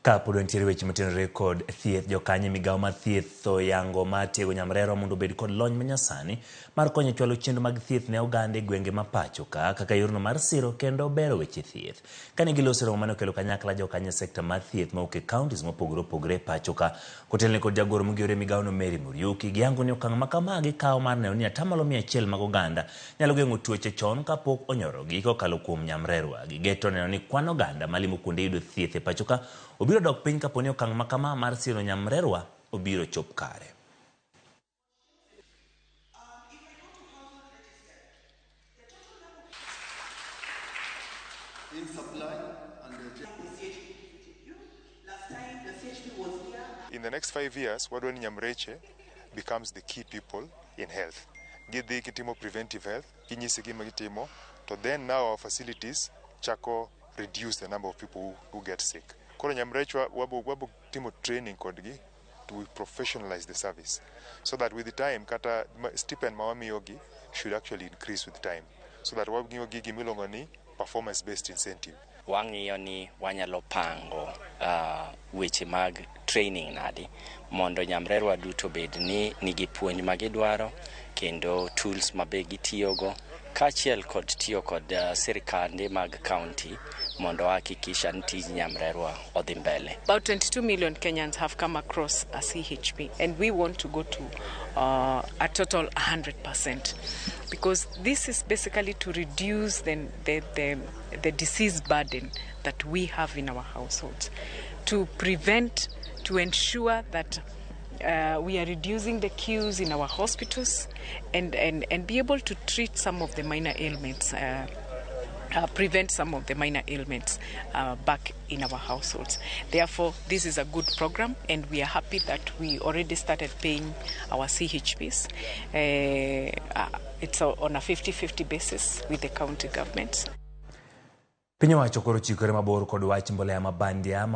Kapod nitiere weche motenore kod thieth, jokanye migawo mar thieth oyango mar tiego nyamrerwa mondo obed kod lony manyasani mar konyo chwalo chenro mag thieth ne oganda e gwenge ma pacho kaka yorno mar siro kendo bero weche thieth. Kane giloso romo mane okelo kanyakla jokanye sekta mar thieth mauke counties mopogore opogore pacho ka, kotelne kod jagoro mogiyore migawo no Mary Muriuki, giyango ni okang' ma kama gikawo mar neno ni 100% mag oganda nyalo geng'o tuoche chon kapok onyorogi kokalo kuom nyamrerwa. Gigeto neno ni kwan oganda malimo kuonde yudo thieth e pacho ka obiro dok piny kaponi okang' ma kama mar siro nyamrerwa obiro chop kare. In the next 5 years, what when Nyamreche becomes the key people in health. Gidhi kitimo preventive health, kinyisi gima gitimo, to then now our facilities chako reduce the number of people who get sick. Koro Nyamreche wabo timo training kodgi to professionalize the service, so that with the time kata stipend mawamiyogi should actually increase with time, so that wamiyogi gimilongo ni performance-based incentive. Wang'iyo ni wanyalo pango weche mag training nadi mondo nyamrerwa duto bed ni nigi puonj magidwaro kendo tools mabe gitiyogo kachiel kod tiyo kod sirkande mag county mondo hakikisha nti nyamrerwa odhi mbele. About 22 million Kenyans have come across a CHP, and we want to go to a total 100%, because this is basically to reduce the disease burden that we have in our households, to prevent, to ensure that we are reducing the queues in our hospitals and be able to treat some of the minor ailments, prevent some of the minor ailments back in our households. Therefore, this is a good program, and we are happy that we already started paying our CHPs. It's on a 50-50 basis with the county governments. Piny owacho koro chikore mabor kod wach mbolea mabandia